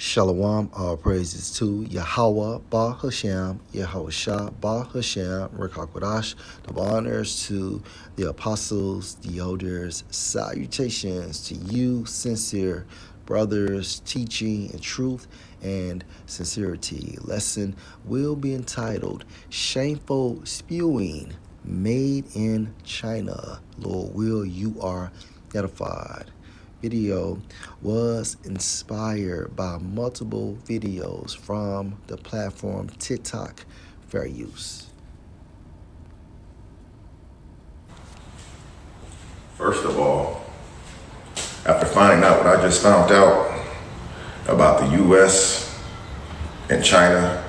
Shalom, all praises to Yahweh, Ba Hashem, Yahushua, Ba Hashem, Rekakwadash. The honors to the apostles, the elders, salutations to you, sincere brothers, teaching in truth and sincerity. Lesson will be entitled Shameful Spewing, Made in China. Lord will, you are edified. Video was inspired by multiple videos from the platform TikTok. Fair use. First of all, after finding out what I just found out about the U.S. and China,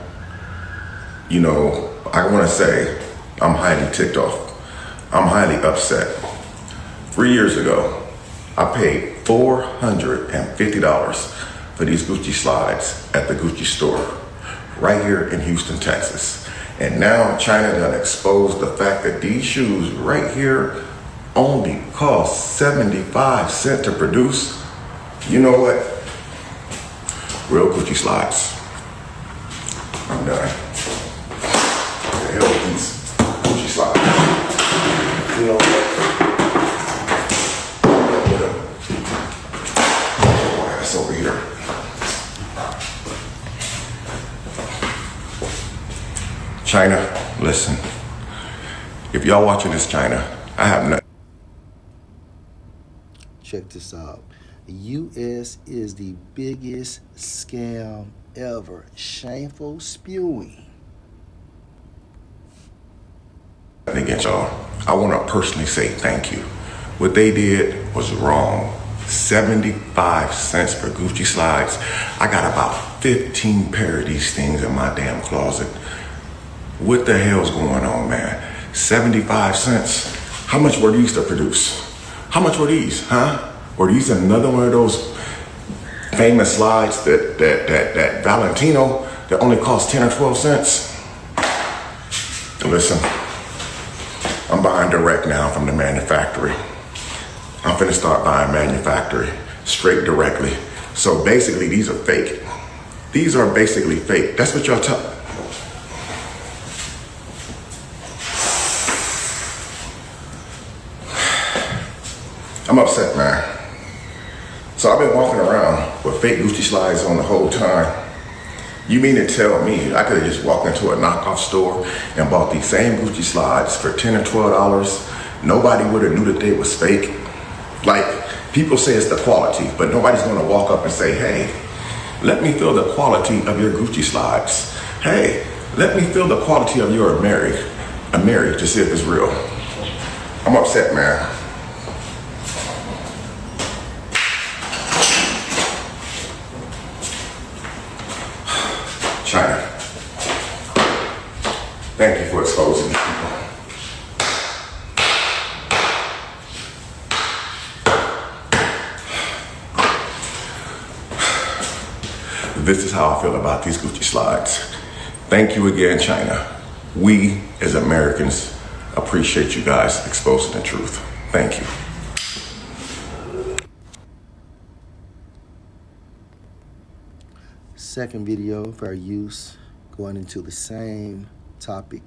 I want to say I'm highly ticked off. I'm highly upset. 3 years ago, I paid $450 for these Gucci slides at the Gucci store right here in Houston, Texas. And now China done exposed the fact that these shoes right here only cost 75 cents to produce. You know what? Real Gucci slides. I'm done. What the hell with these Gucci slides? You know what? Over here. China, listen. If y'all watching this, China, I have nothing. Check this out. The U.S. is the biggest scam ever. Shameful spewing. Against y'all, I want to personally say thank you. What they did was wrong. 75 cents for Gucci slides. I got about 15 pair of these things in my damn closet. What the hell's going on, man? 75 cents? How much were these to produce? How much were these, huh? Were these another one of those famous slides that Valentino that only cost 10 or 12 cents? Listen, I'm buying direct now from the manufacturer. I'm finna start buying manufacturing straight directly. So basically, these are fake. These are basically fake. That's what y'all tell. I'm upset, man. So I've been walking around with fake Gucci slides on the whole time. You mean to tell me I could have just walked into a knockoff store and bought these same Gucci slides for $10 or $12? Nobody would have knew that they was fake. Like, people say it's the quality, but nobody's gonna walk up and say, hey, let me feel the quality of your Gucci slides. Hey, let me feel the quality of your Ameri to see if it's real. I'm upset, man. China, thank you for exposing these people. This is how I feel about these Gucci slides. Thank you again, China. We, as Americans, appreciate you guys exposing the truth. Thank you. Second video for use, going into the same topic.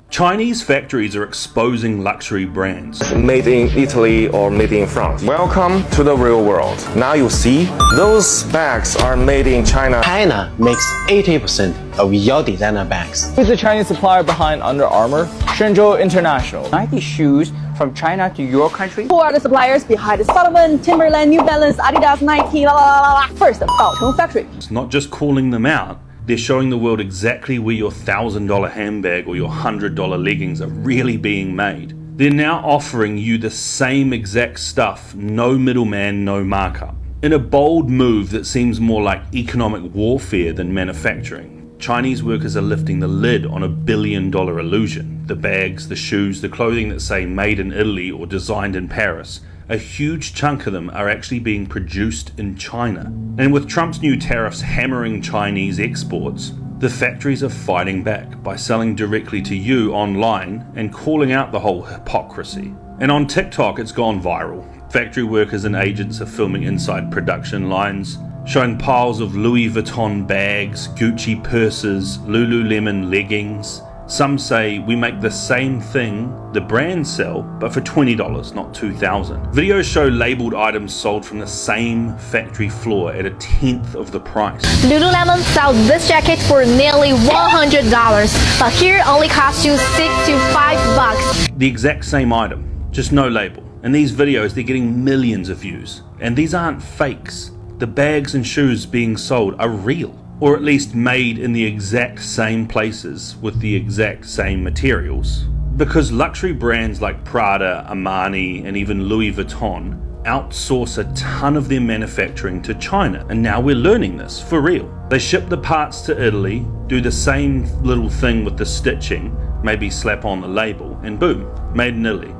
Chinese factories are exposing luxury brands. Made in Italy or made in France. Welcome to the real world. Now you see, those bags are made in China. China makes 80% of your designer bags. Who's the Chinese supplier behind Under Armour? Shenzhou International. Nike shoes from China to your country? Who are the suppliers behind Solomon, Timberland, New Balance, Adidas, Nike, la la la la? First, Baocheng Factory. It's not just calling them out, they're showing the world exactly where your $1,000 handbag or your $100 leggings are really being made. They're now offering you the same exact stuff, no middleman, no markup. In a bold move that seems more like economic warfare than manufacturing, Chinese workers are lifting the lid on a billion-dollar illusion. The bags, the shoes, the clothing that say made in Italy or designed in Paris. A huge chunk of them are actually being produced in China. And with Trump's new tariffs hammering Chinese exports, the factories are fighting back by selling directly to you online and calling out the whole hypocrisy. And on TikTok, it's gone viral. Factory workers and agents are filming inside production lines, showing piles of Louis Vuitton bags, Gucci purses, Lululemon leggings. Some say we make the same thing the brands sell, but for $20, not $2,000. Videos show labeled items sold from the same factory floor at 1/10 of the price. Lululemon sells this jacket for nearly $100, but here only costs you $6 to $5. The exact same item, just no label. In these videos, they're getting millions of views. And these aren't fakes. The bags and shoes being sold are real, or at least made in the exact same places with the exact same materials. Because luxury brands like Prada, Armani, and even Louis Vuitton outsource a ton of their manufacturing to China, and now we're learning this for real. They ship the parts to Italy, do the same little thing with the stitching, maybe slap on the label, and boom, made in Italy.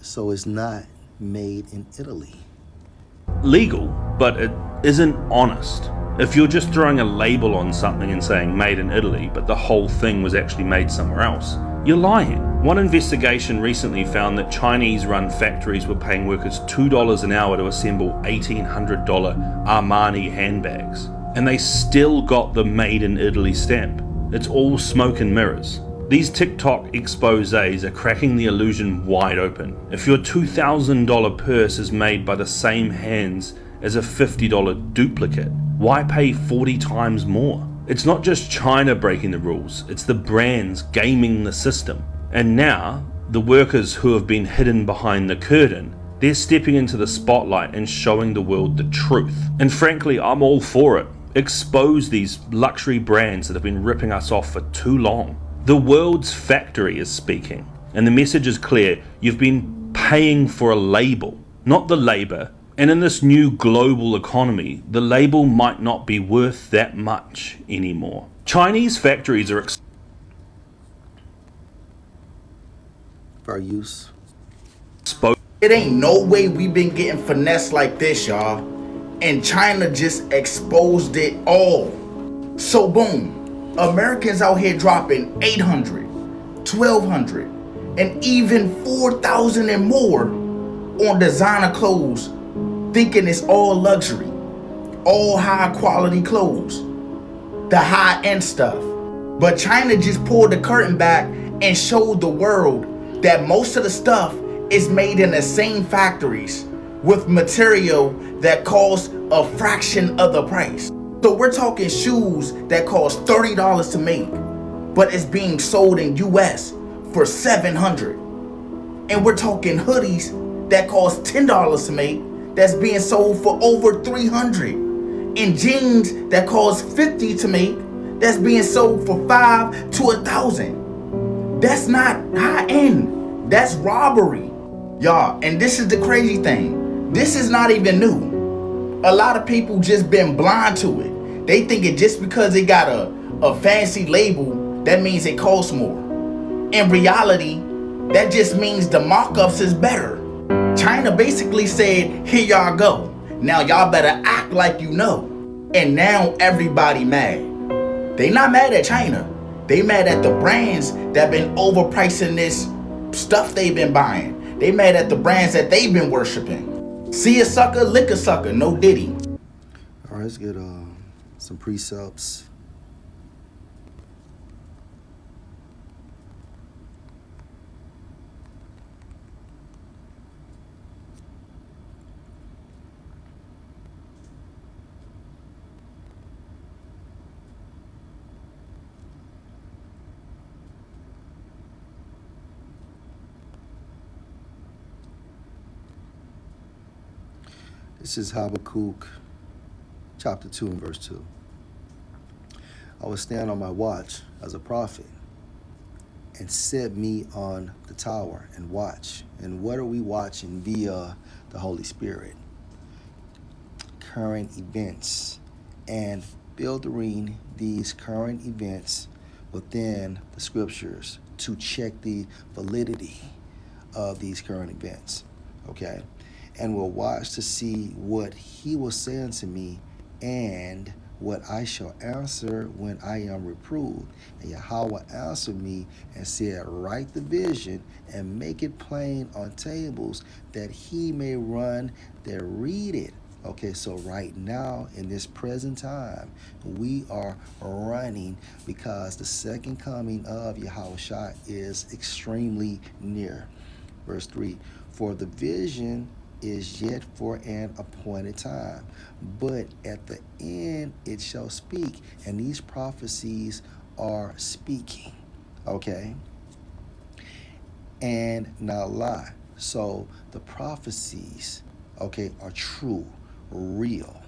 So it's not made in Italy. Legal, but it isn't honest. If you're just throwing a label on something and saying made in Italy, but the whole thing was actually made somewhere else, you're lying. One investigation recently found that Chinese-run factories were paying workers $2 an hour to assemble $1,800 Armani handbags. And they still got the made in Italy stamp. It's all smoke and mirrors. These TikTok exposés are cracking the illusion wide open. If your $2,000 purse is made by the same hands as a $50 duplicate, why pay 40 times more? It's not just China breaking the rules, it's the brands gaming the system. And now, the workers who have been hidden behind the curtain, they're stepping into the spotlight and showing the world the truth. And frankly, I'm all for it. Expose these luxury brands that have been ripping us off for too long. The world's factory is speaking, and the message is clear. You've been paying for a label, not the labor. And in this new global economy, the label might not be worth that much anymore. Chinese factories are Fair use. exposed. It ain't no way we been getting finessed like this, y'all. And China just exposed it all. So boom, Americans out here dropping $800, $1,200, and even $4,000 and more on designer clothes, thinking it's all luxury, all high quality clothes, the high end stuff. But China just pulled the curtain back and showed the world that most of the stuff is made in the same factories with material that costs a fraction of the price. So we're talking shoes that cost $30 to make, but it's being sold in US for $700. And we're talking hoodies that cost $10 to make, that's being sold for over $300. And jeans that cost $50 to make, that's being sold for $500 to $1,000. That's not high end, that's robbery. Y'all, and this is the crazy thing. This is not even new. A lot of people just been blind to it. They think it just because it got a fancy label, that means it costs more. In reality, that just means the markups is better. China basically said, here y'all go. Now y'all better act like you know. And now everybody mad. They not mad at China. They mad at the brands that been overpricing this stuff they've been buying. They mad at the brands that they've been worshiping. See a sucker, lick a sucker, no diddy. All right, let's get some precepts. This is Habakkuk chapter 2 and verse 2. I will stand on my watch as a prophet and set me on the tower and watch. And what are we watching via the Holy Spirit? Current events, and filtering these current events within the scriptures to check the validity of these current events. Okay? And will watch to see what he will say unto me, and what I shall answer when I am reproved. And Yahweh answered me and said, write the vision and make it plain on tables, that he may run that read it. Okay, so right now in this present time, we are running because the second coming of Yahushua is extremely near. Verse 3, for the vision is yet for an appointed time, but at the end it shall speak, and these prophecies are speaking. Okay, and not lie. So the prophecies, okay, are true, real.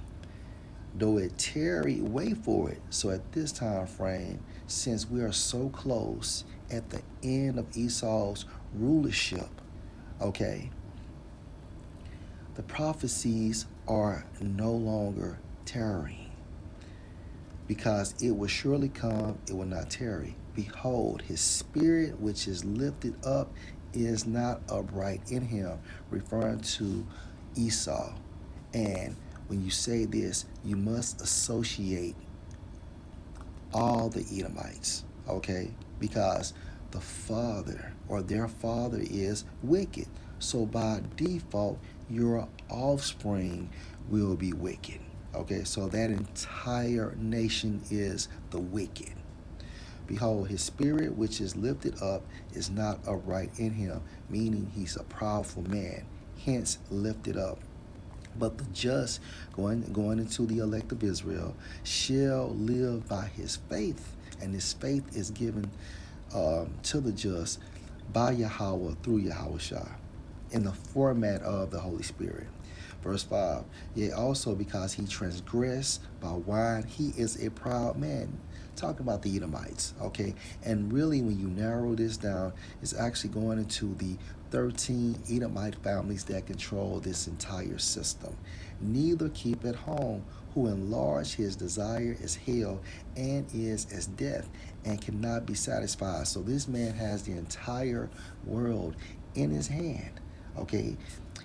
Though it tarry, wait for it. So at this time frame, since we are so close at the end of Esau's rulership, okay, the prophecies are no longer tarrying, because it will surely come, it will not tarry. Behold, his spirit which is lifted up is not upright in him, referring to Esau. And when you say this, you must associate all the Edomites, okay? Because the father or their father is wicked. So by default, your offspring will be wicked. Okay, so that entire nation is the wicked. Behold, his spirit which is lifted up is not upright in him, meaning he's a proudful man, hence lifted up. But the just, going into the elect of Israel, shall live by his faith, and his faith is given to the just by Yahweh through Yahushua in the format of the Holy Spirit. Verse 5, yea, also because he transgressed by wine, he is a proud man. Talking about the Edomites, okay? And really, when you narrow this down, it's actually going into the 13 Edomite families that control this entire system. Neither keep at home, who enlarge his desire as hell and is as death, and cannot be satisfied. So this man has the entire world in his hand, okay?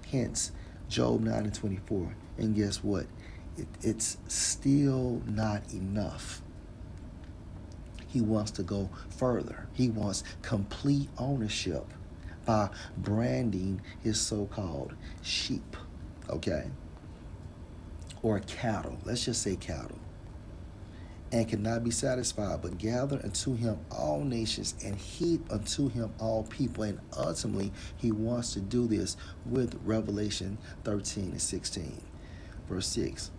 Hence, Job 9:24. And guess what? It's still not enough. He wants to go further. He wants complete ownership by branding his so-called sheep, okay? Or cattle. Let's just say cattle. And cannot be satisfied, but gather unto him all nations and heap unto him all people. And ultimately, he wants to do this with Revelation 13:16. Verse 6.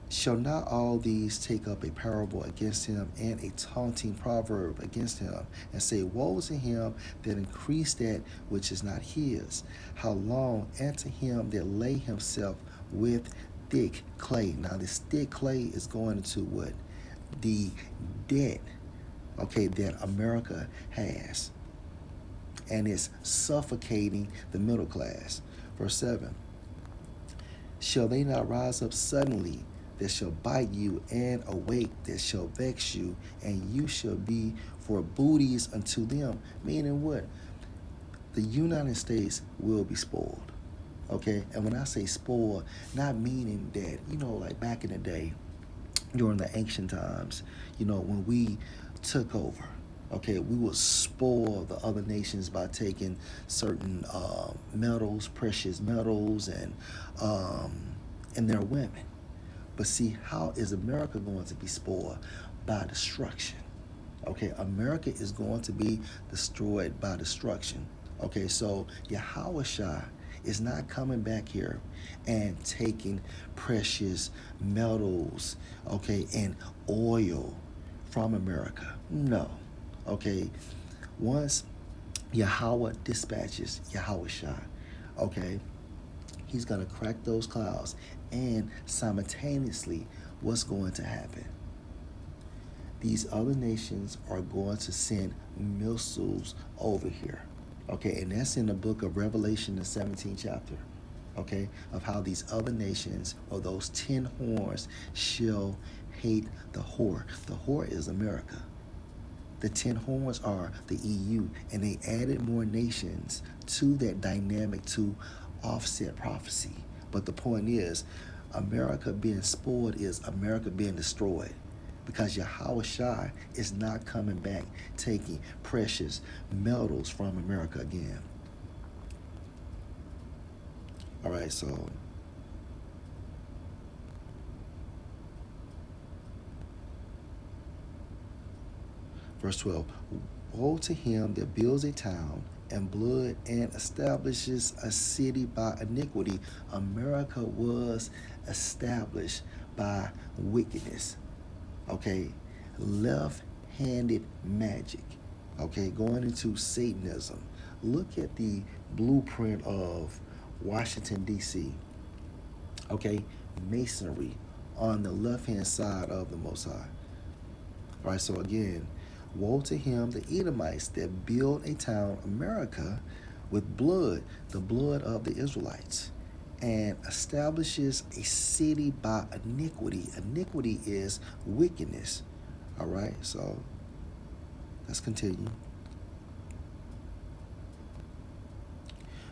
Shall not all these take up a parable against him and a taunting proverb against him, and say, woe to him that increased that which is not his? How long? And to him that lay himself with thick clay. Now this thick clay is going into what? The debt, okay, that America has. And it's suffocating the middle class. Verse 7. Shall they not rise up suddenly that shall bite you, and awake that shall vex you, and you shall be for booties unto them? Meaning what? The United States will be spoiled. Okay, and when I say spoiled, not meaning that, like back in the day, during the ancient times, when we took over, okay, we would spoil the other nations by taking certain metals, precious metals, and their women. But see, how is America going to be spoiled? By destruction. Okay, America is going to be destroyed by destruction. Okay, so Yahushua is not coming back here and taking precious metals, okay, and oil from America. No. Okay, once Yahweh dispatches Yahushua, okay, he's going to crack those clouds, and simultaneously, what's going to happen? These other nations are going to send missiles over here. Okay, and that's in the book of Revelation, the 17th chapter, okay, of how these other nations, or those 10 horns, shall hate the whore. The whore is America. The 10 horns are the EU, and they added more nations to that dynamic to offset prophecy. But the point is, America being spoiled is America being destroyed, because Yahushua is not coming back taking precious metals from America again. All right, so Verse 12. Woe to him that builds a town and blood and establishes a city by iniquity. America was established by wickedness. Okay, left-handed magic. Okay, going into Satanism. Look at the blueprint of Washington, D.C. Okay, masonry on the left-hand side of the Most High. All right, so again, woe to him, the Edomites that build a town, America, with blood, the blood of the Israelites, and establishes a city by iniquity. Iniquity is wickedness. All right, so let's continue.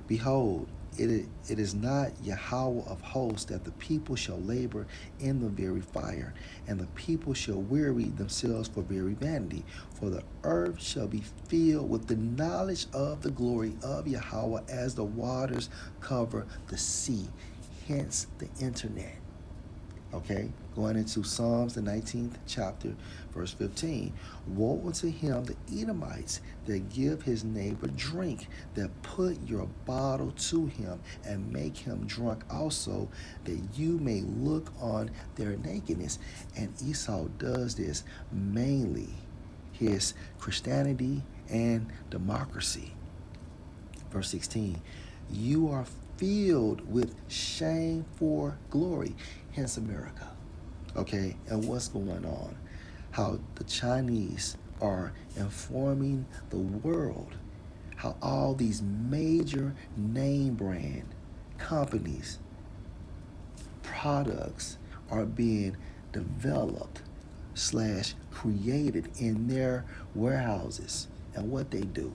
Behold, it is not Yahweh of hosts that the people shall labor in the very fire, and the people shall weary themselves for very vanity. For the earth shall be filled with the knowledge of the glory of Yahweh as the waters cover the sea. Hence the internet. Okay, going into Psalms, the 19th chapter, verse 15. Woe unto him, the Edomites, that give his neighbor drink, that put your bottle to him, and make him drunk also, that you may look on their nakedness. And Esau does this mainly his Christianity and democracy. Verse 16. You are filled with shame for glory. Hence America. Okay, and what's going on? How the Chinese are informing the world how all these major name brand companies, products are being developed / created in their warehouses. And what they do,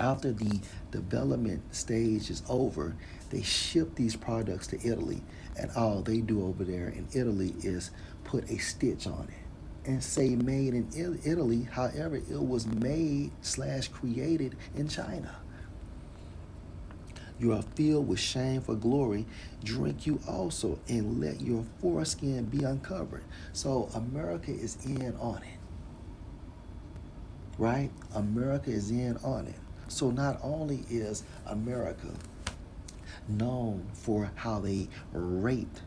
after the development stage is over, they ship these products to Italy, and all they do over there in Italy is put a stitch on it and say made in Italy. However, it was made / created in China. You are filled with shame for glory. Drink you also, and let your foreskin be uncovered. So America is in on it. Right? America is in on it. So not only is America known for how they raped,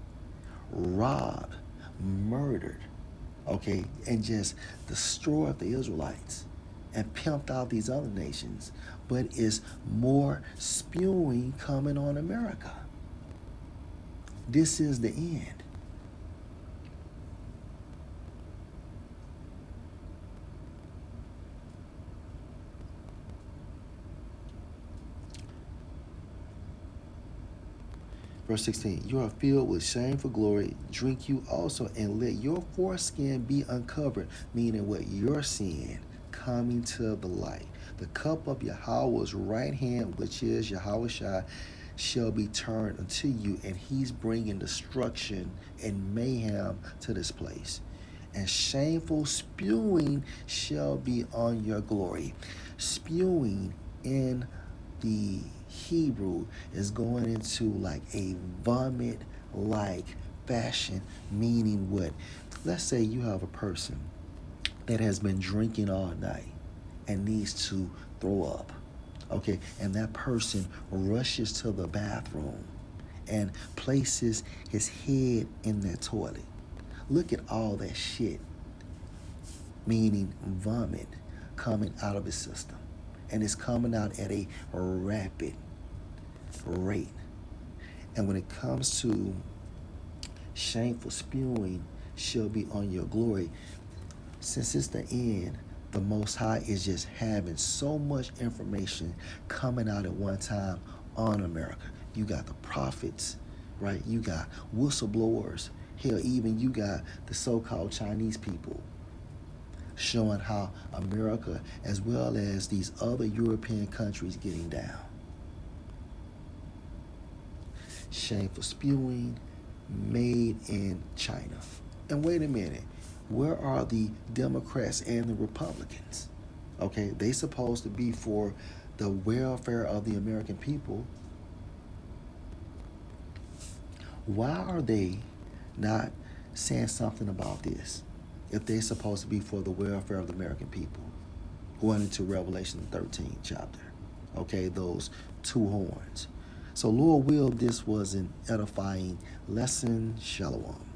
robbed, murdered, okay, and just destroyed the Israelites and pimped out these other nations, but is more spewing coming on America. This is the end. Verse 16, you are filled with shame for glory. Drink you also, and let your foreskin be uncovered, meaning what? Your sin coming to the light. The cup of Yahweh's right hand, which is Yahushua, shall be turned unto you, and he's bringing destruction and mayhem to this place. And shameful spewing shall be on your glory. Spewing in the Hebrew is going into like a vomit like fashion, meaning what? Let's say you have a person that has been drinking all night and needs to throw up. Okay, and that person rushes to the bathroom and places his head in that toilet. Look at all that shit, meaning vomit, coming out of his system. And it's coming out at a rapid rate. And when it comes to shameful spewing shall be on your glory, since it's the end, the Most High is just having so much information coming out at one time on America. You got the prophets, right? You got whistleblowers. Hell, even you got the so-called Chinese people showing how America, as well as these other European countries, getting down. Shameful spewing made in China. And wait a minute, where are the Democrats and the Republicans? Okay, they supposed to be for the welfare of the American people. Why are they not saying something about this? if they're supposed to be for the welfare of the American people? Going into Revelation 13 chapter. Okay, those two horns. So Lord will, this was an edifying lesson. Shalom.